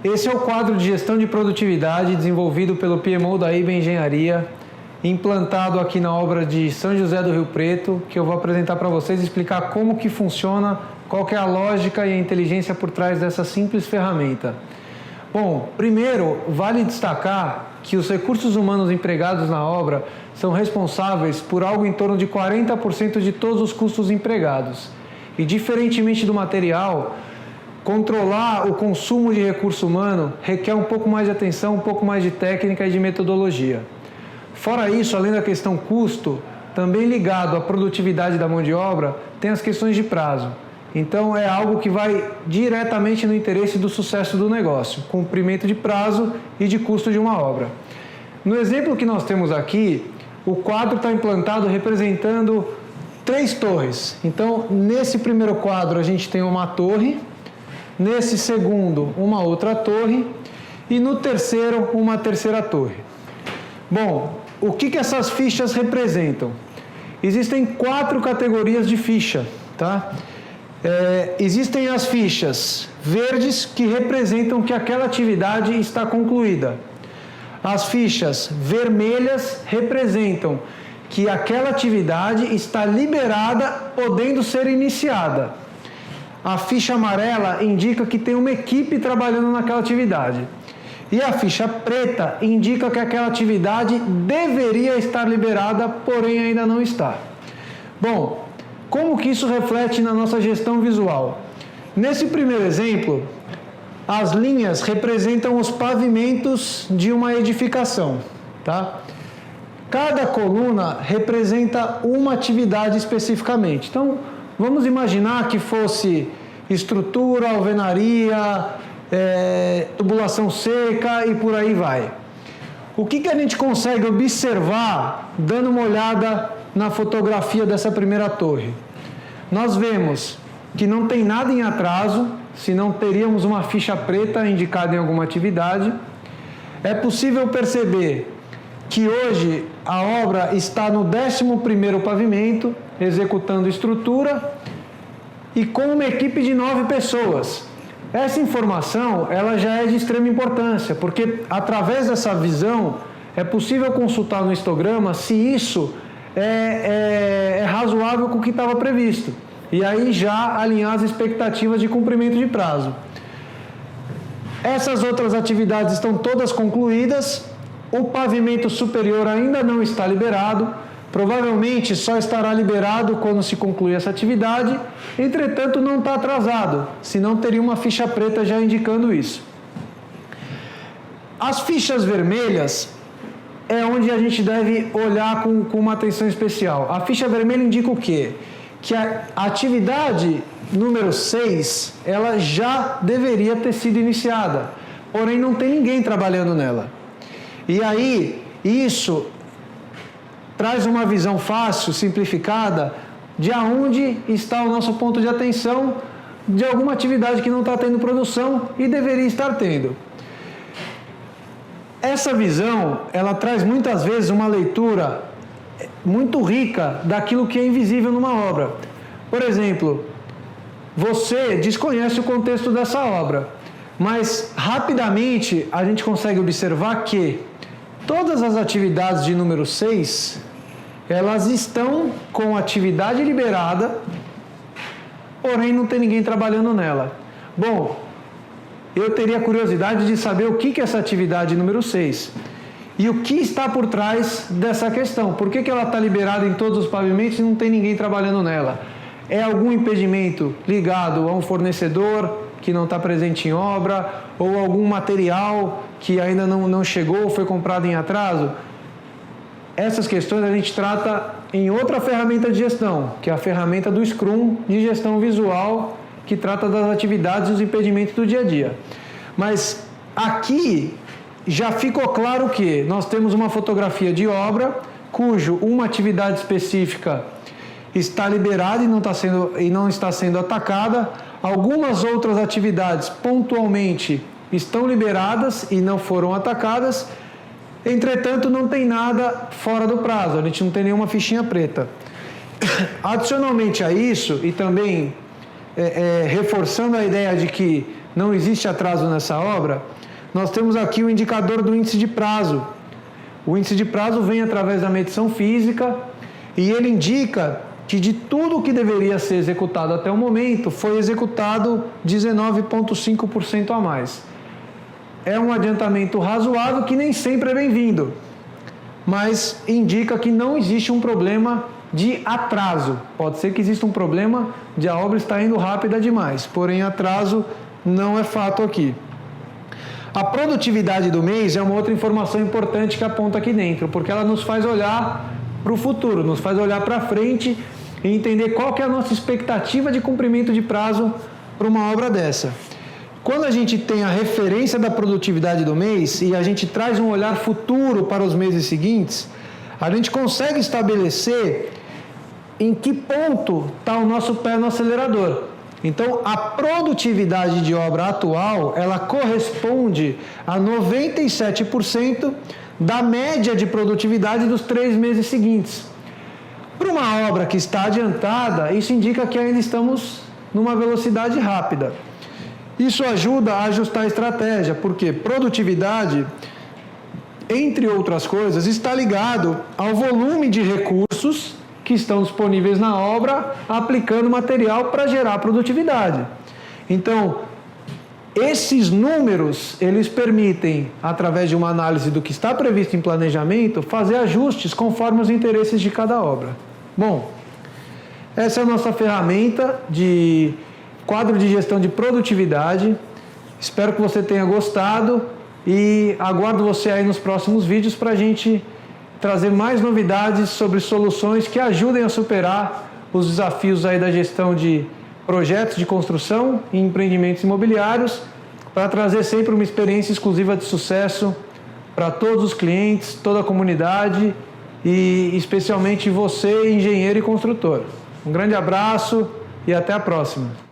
Esse é o quadro de gestão de produtividade desenvolvido pelo PMO da IBA Engenharia, implantado aqui na obra de São José do Rio Preto, que eu vou apresentar para vocês e explicar como que funciona, qual que é a lógica e a inteligência por trás dessa simples ferramenta. Bom, primeiro, vale destacar que os recursos humanos empregados na obra são responsáveis por algo em torno de 40% de todos os custos empregados. E, diferentemente do material, controlar o consumo de recurso humano requer um pouco mais de atenção, um pouco mais de técnica e de metodologia. Fora isso, além da questão custo, também ligado à produtividade da mão de obra, tem as questões de prazo. Então, é algo que vai diretamente no interesse do sucesso do negócio, cumprimento de prazo e de custo de uma obra. No exemplo que nós temos aqui, o quadro está implantado representando 3 torres. Então, nesse primeiro quadro, a gente tem uma torre, nesse segundo, uma outra torre e no terceiro, uma terceira torre. Bom, o que essas fichas representam? Existem 4 categorias de ficha, tá? Existem as fichas verdes, que representam que aquela atividade está concluída. As fichas vermelhas representam que aquela atividade está liberada, podendo ser iniciada. A ficha amarela indica que tem uma equipe trabalhando naquela atividade. E a ficha preta indica que aquela atividade deveria estar liberada, porém ainda não está. Bom, como que isso reflete na nossa gestão visual? Nesse primeiro exemplo, as linhas representam os pavimentos de uma edificação, tá? Cada coluna representa uma atividade especificamente. Então, vamos imaginar que fosse estrutura, alvenaria, tubulação seca e por aí vai. O que a gente consegue observar dando uma olhada na fotografia dessa primeira torre? Nós vemos que não tem nada em atraso, senão teríamos uma ficha preta indicada em alguma atividade. É possível perceber que hoje a obra está no 11º pavimento, executando estrutura e com uma equipe de 9 pessoas. Essa informação ela já é de extrema importância, porque através dessa visão é possível consultar no histograma se isso é razoável com o que estava previsto. E aí já alinhar as expectativas de cumprimento de prazo. Essas outras atividades estão todas concluídas. O pavimento superior ainda não está liberado. Provavelmente só estará liberado quando se concluir essa atividade. Entretanto, não está atrasado, senão teria uma ficha preta já indicando isso. As fichas vermelhas é onde a gente deve olhar com uma atenção especial. A ficha vermelha indica o quê? Que a atividade número 6, ela já deveria ter sido iniciada, porém não tem ninguém trabalhando nela. E aí, isso traz uma visão fácil, simplificada, de aonde está o nosso ponto de atenção de alguma atividade que não está tendo produção e deveria estar tendo. Essa visão, ela traz muitas vezes uma leitura muito rica daquilo que é invisível numa obra. Por exemplo, você desconhece o contexto dessa obra, mas rapidamente a gente consegue observar que todas as atividades de número 6, elas estão com atividade liberada, porém não tem ninguém trabalhando nela. Bom, eu teria curiosidade de saber o que é essa atividade número 6 e o que está por trás dessa questão. Por que ela está liberada em todos os pavimentos e não tem ninguém trabalhando nela? É algum impedimento ligado a um fornecedor que não está presente em obra ou algum material que ainda não chegou ou foi comprado em atraso? Essas questões a gente trata em outra ferramenta de gestão, que é a ferramenta do Scrum de gestão visual, que trata das atividades e os impedimentos do dia a dia. Mas aqui já ficou claro que nós temos uma fotografia de obra, cujo uma atividade específica está liberada e não está sendo atacada. Algumas outras atividades pontualmente estão liberadas e não foram atacadas. Entretanto, não tem nada fora do prazo, a gente não tem nenhuma fichinha preta. Adicionalmente a isso, e também reforçando a ideia de que não existe atraso nessa obra, nós temos aqui o indicador do índice de prazo. O índice de prazo vem através da medição física e ele indica que de tudo que deveria ser executado até o momento, foi executado 19,5% a mais. É um adiantamento razoável que nem sempre é bem-vindo, mas indica que não existe um problema de atraso. Pode ser que exista um problema de a obra estar indo rápida demais, porém atraso não é fato aqui. A produtividade do mês é uma outra informação importante que aponta aqui dentro, porque ela nos faz olhar para o futuro, nos faz olhar para frente e entender qual que é a nossa expectativa de cumprimento de prazo para uma obra dessa. Quando a gente tem a referência da produtividade do mês e a gente traz um olhar futuro para os meses seguintes, a gente consegue estabelecer em que ponto está o nosso pé no acelerador. Então, a produtividade de obra atual, ela corresponde a 97% da média de produtividade dos 3 meses seguintes. Para uma obra que está adiantada, isso indica que ainda estamos numa velocidade rápida. Isso ajuda a ajustar a estratégia, porque produtividade, entre outras coisas, está ligado ao volume de recursos que estão disponíveis na obra, aplicando material para gerar produtividade. Então, esses números, eles permitem, através de uma análise do que está previsto em planejamento, fazer ajustes conforme os interesses de cada obra. Bom, essa é a nossa ferramenta de quadro de gestão de produtividade. Espero que você tenha gostado e aguardo você aí nos próximos vídeos para a gente trazer mais novidades sobre soluções que ajudem a superar os desafios aí da gestão de projetos de construção e empreendimentos imobiliários, para trazer sempre uma experiência exclusiva de sucesso para todos os clientes, toda a comunidade e especialmente você, engenheiro e construtor. Um grande abraço e até a próxima.